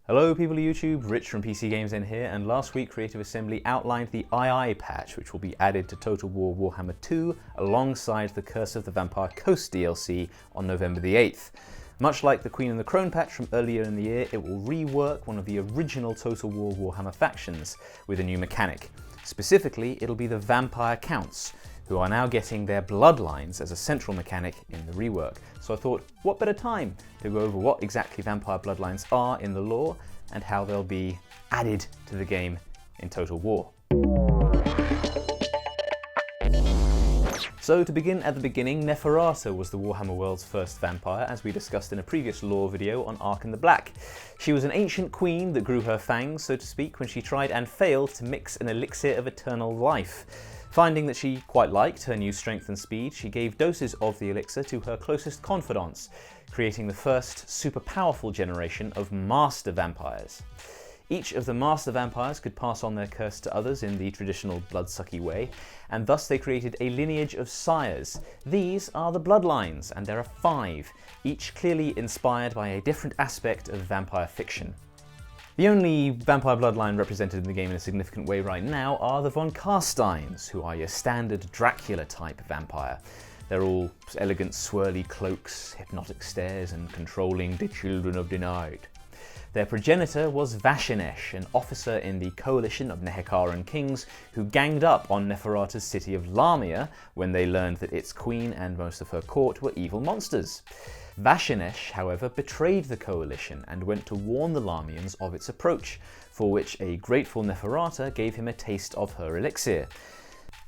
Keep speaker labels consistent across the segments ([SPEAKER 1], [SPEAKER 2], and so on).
[SPEAKER 1] Hello people of YouTube, Rich from PCGamesN here, and last week Creative Assembly outlined the II patch which will be added to Total War Warhammer 2 alongside the Curse of the Vampire Coast DLC on November the 8th. Much like the Queen and the Crone patch from earlier in the year, it will rework one of the original Total War Warhammer factions with a new mechanic. Specifically, it'll be the Vampire Counts, who are now getting their bloodlines as a central mechanic in the rework. So I thought, what better time to go over what exactly vampire bloodlines are in the lore and how they'll be added to the game in Total War. So to begin at the beginning, Neferata was the Warhammer world's first vampire, as we discussed in a previous lore video on Ark in the Black. She was an ancient queen that grew her fangs, so to speak, when she tried and failed to mix an elixir of eternal life. Finding that she quite liked her new strength and speed, she gave doses of the elixir to her closest confidants, creating the first super powerful generation of master vampires. Each of the master vampires could pass on their curse to others in the traditional bloodsucky way, and thus they created a lineage of sires. These are the bloodlines, and there are 5, each clearly inspired by a different aspect of vampire fiction. The only vampire bloodline represented in the game in a significant way right now are the von Carsteins, who are your standard Dracula-type vampire. They're all elegant swirly cloaks, hypnotic stares, and controlling the children of the night. Their progenitor was Vashinesh, an officer in the coalition of Nehekaran kings who ganged up on Neferata's city of Lamia when they learned that its queen and most of her court were evil monsters. Vashinesh, however, betrayed the coalition and went to warn the Lamians of its approach, for which a grateful Neferata gave him a taste of her elixir.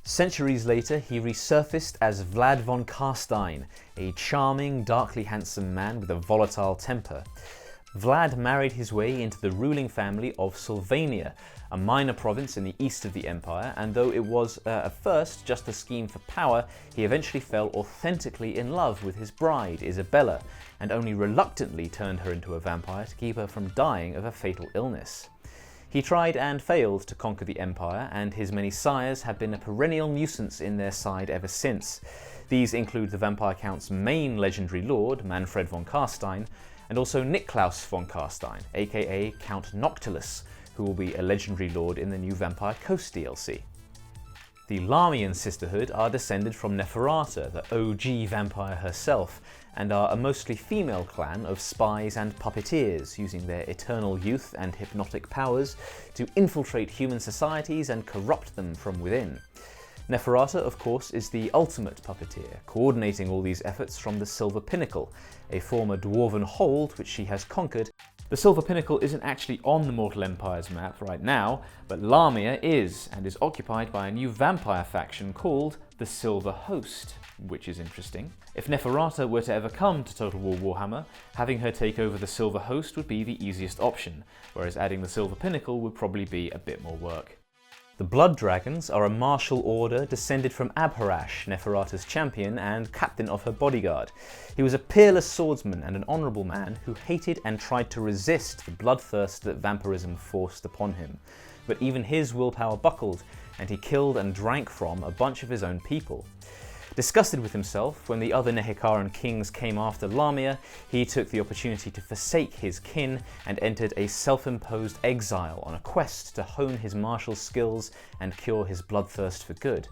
[SPEAKER 1] Centuries later, he resurfaced as Vlad von Carstein, a charming, darkly handsome man with a volatile temper. Vlad married his way into the ruling family of Sylvania, a minor province in the east of the empire, and though it was at first just a scheme for power, he eventually fell authentically in love with his bride, Isabella, and only reluctantly turned her into a vampire to keep her from dying of a fatal illness. He tried and failed to conquer the empire, and his many sires have been a perennial nuisance in their side ever since. These include the Vampire Count's main legendary lord, Manfred von Carstein, and also Niklaus von Carstein, aka Count Noctilus, who will be a legendary lord in the new Vampire Coast DLC. The Lamian Sisterhood are descended from Neferata, the OG vampire herself, and are a mostly female clan of spies and puppeteers, using their eternal youth and hypnotic powers to infiltrate human societies and corrupt them from within. Neferata, of course, is the ultimate puppeteer, coordinating all these efforts from the Silver Pinnacle, a former dwarven hold which she has conquered. The Silver Pinnacle isn't actually on the Mortal Empire's map right now, but Lamia is, and is occupied by a new vampire faction called the Silver Host, which is interesting. If Neferata were to ever come to Total War Warhammer, having her take over the Silver Host would be the easiest option, whereas adding the Silver Pinnacle would probably be a bit more work. The Blood Dragons are a martial order descended from Abharash, Neferata's champion and captain of her bodyguard. He was a peerless swordsman and an honourable man who hated and tried to resist the bloodthirst that vampirism forced upon him. But even his willpower buckled, and he killed and drank from a bunch of his own people. Disgusted with himself, when the other Nehekaran kings came after Lamia, he took the opportunity to forsake his kin and entered a self-imposed exile on a quest to hone his martial skills and cure his bloodthirst for good.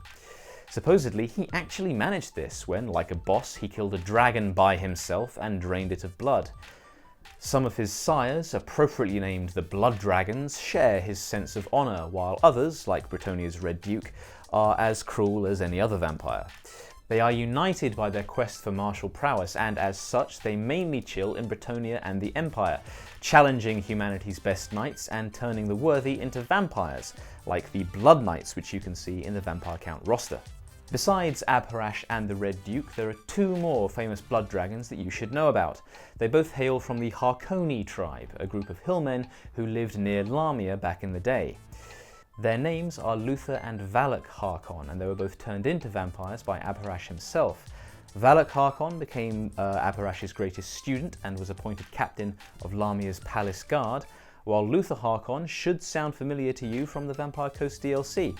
[SPEAKER 1] Supposedly, he actually managed this when, like a boss, he killed a dragon by himself and drained it of blood. Some of his sires, appropriately named the Blood Dragons, share his sense of honour, while others, like Bretonnia's Red Duke, are as cruel as any other vampire. They are united by their quest for martial prowess, and as such they mainly chill in Bretonnia and the Empire, challenging humanity's best knights and turning the worthy into vampires, like the Blood Knights which you can see in the Vampire Count roster. Besides Abharash and the Red Duke, there are 2 more famous blood dragons that you should know about. They both hail from the Harkoni tribe, a group of hillmen who lived near Lamia back in the day. Their names are Luther and Valak Harkon, and they were both turned into vampires by Abharash himself. Valak Harkon became Abharash's greatest student and was appointed captain of Lamia's Palace Guard, while Luther Harkon should sound familiar to you from the Vampire Coast DLC.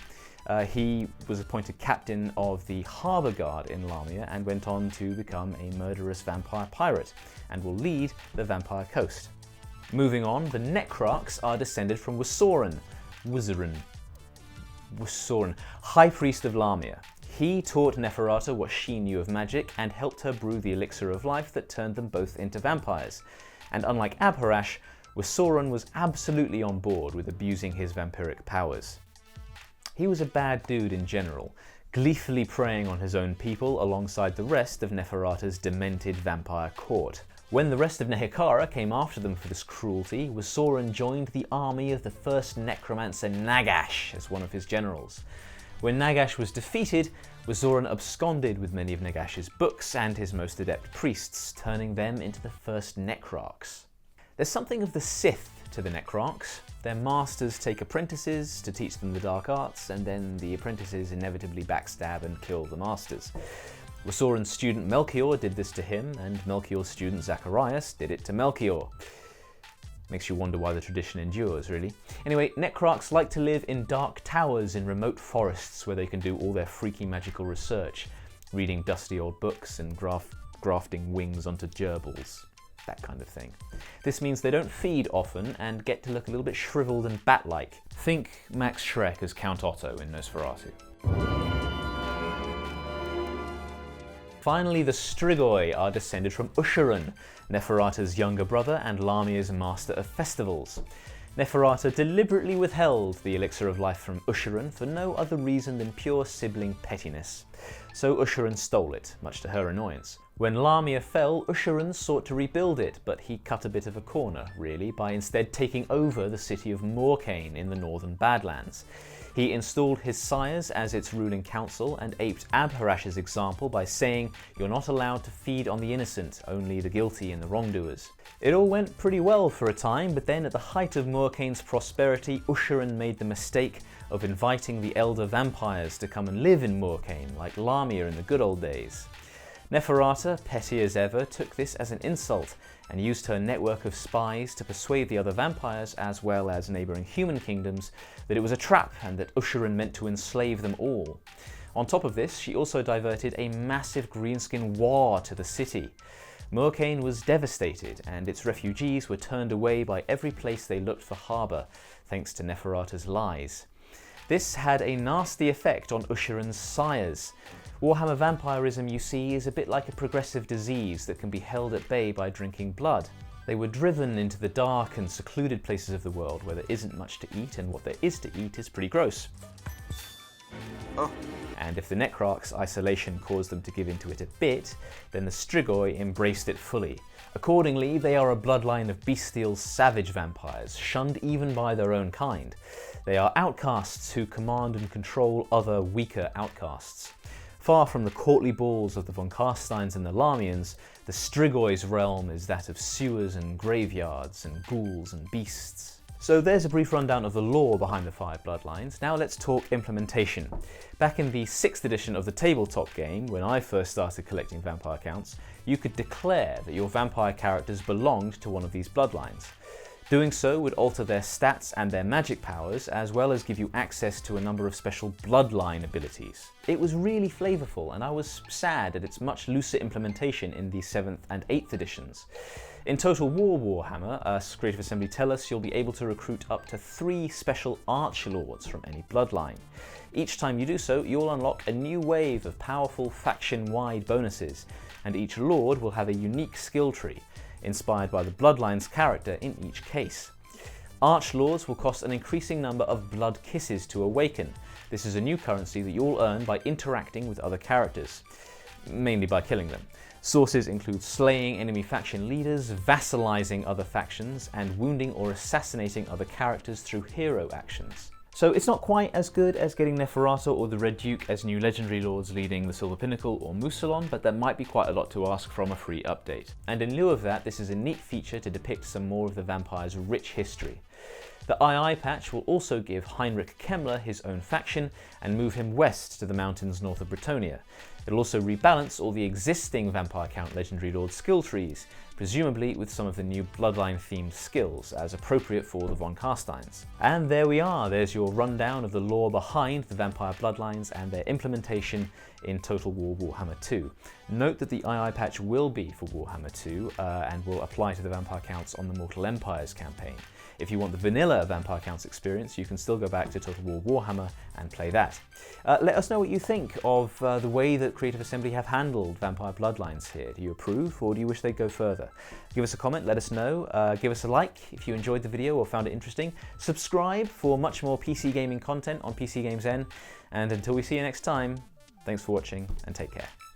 [SPEAKER 1] He was appointed captain of the Harbour Guard in Lamia and went on to become a murderous vampire pirate, and will lead the Vampire Coast. Moving on, the Necrarchs are descended from Wusoran, High Priest of Lamia. He taught Neferata what she knew of magic and helped her brew the elixir of life that turned them both into vampires. And unlike Abharash, Wusoran was absolutely on board with abusing his vampiric powers. He was a bad dude in general, gleefully preying on his own people alongside the rest of Neferata's demented vampire court. When the rest of Nehekhara came after them for this cruelty, Wusoran joined the army of the first necromancer Nagash as one of his generals. When Nagash was defeated, Wusoran absconded with many of Nagash's books and his most adept priests, turning them into the first Necrarchs. There's something of the Sith to the Necrarchs. Their masters take apprentices to teach them the dark arts, and then the apprentices inevitably backstab and kill the masters. Wusoran's student Melchior did this to him, and Melchior's student Zacharias did it to Melchior. Makes you wonder why the tradition endures, really. Anyway, Necrarchs like to live in dark towers in remote forests where they can do all their freaky magical research, reading dusty old books and grafting wings onto gerbils. That kind of thing. This means they don't feed often and get to look a little bit shriveled and bat-like. Think Max Schreck as Count Otto in Nosferatu. Finally, the Strigoi are descended from Usharan, Neferata's younger brother and Lamia's master of festivals. Neferata deliberately withheld the elixir of life from Usharan for no other reason than pure sibling pettiness. So Usharan stole it, much to her annoyance. When Lamia fell, Usharan sought to rebuild it, but he cut a bit of a corner, really, by instead taking over the city of Morcaine in the northern Badlands. He installed his sires as its ruling council and aped Abharash's example by saying, "You're not allowed to feed on the innocent, only the guilty and the wrongdoers." It all went pretty well for a time, but then at the height of Morcaine's prosperity, Usharan made the mistake of inviting the elder vampires to come and live in Morcaine, like Lamia in the good old days. Neferata, petty as ever, took this as an insult and used her network of spies to persuade the other vampires, as well as neighbouring human kingdoms, that it was a trap and that Usharan meant to enslave them all. On top of this, she also diverted a massive greenskin war to the city. Morcaine was devastated, and its refugees were turned away by every place they looked for harbour, thanks to Neferata's lies. This had a nasty effect on Usharan's sires. Warhammer vampirism, you see, is a bit like a progressive disease that can be held at bay by drinking blood. They were driven into the dark and secluded places of the world where there isn't much to eat, and what there is to eat is pretty gross. Oh. And if the Necrarchs' isolation caused them to give into it a bit, then the Strigoi embraced it fully. Accordingly, they are a bloodline of bestial, savage vampires, shunned even by their own kind. They are outcasts who command and control other, weaker outcasts. Far from the courtly balls of the von Carsteins and the Lamians, the Strigoi's realm is that of sewers and graveyards and ghouls and beasts. So there's a brief rundown of the lore behind the 5 bloodlines. Now let's talk implementation. Back in the 6th edition of the tabletop game, when I first started collecting vampire counts, you could declare that your vampire characters belonged to one of these bloodlines. Doing so would alter their stats and their magic powers, as well as give you access to a number of special bloodline abilities. It was really flavourful, and I was sad at its much looser implementation in the 7th and 8th editions. In Total War Warhammer, as Creative Assembly tell us, you'll be able to recruit up to 3 special archlords from any bloodline. Each time you do so, you'll unlock a new wave of powerful faction-wide bonuses, and each lord will have a unique skill tree, inspired by the bloodline's character in each case. Archlords will cost an increasing number of blood kisses to awaken. This is a new currency that you'll earn by interacting with other characters, mainly by killing them. Sources include slaying enemy faction leaders, vassalizing other factions, and wounding or assassinating other characters through hero actions. So it's not quite as good as getting Neferata or the Red Duke as new legendary lords leading the Silver Pinnacle or Musalon, but that might be quite a lot to ask from a free update. And in lieu of that, this is a neat feature to depict some more of the vampire's rich history. The II patch will also give Heinrich Kemmler his own faction and move him west to the mountains north of Bretonnia. It'll also rebalance all the existing Vampire Count Legendary Lord skill trees, presumably with some of the new Bloodline-themed skills, as appropriate for the Von Carsteins. And there we are, there's your rundown of the lore behind the Vampire Bloodlines and their implementation in Total War Warhammer 2. Note that the II patch will be for Warhammer 2 and will apply to the Vampire Counts on the Mortal Empires campaign. If you want the vanilla Vampire Counts experience, you can still go back to Total War Warhammer and play that. Let us know what you think of the way that Creative Assembly have handled Vampire Bloodlines here. Do you approve, or do you wish they'd go further? Give us a comment, let us know. Give us a like if you enjoyed the video or found it interesting. Subscribe for much more PC gaming content on PCGamesN. And until we see you next time, thanks for watching and take care.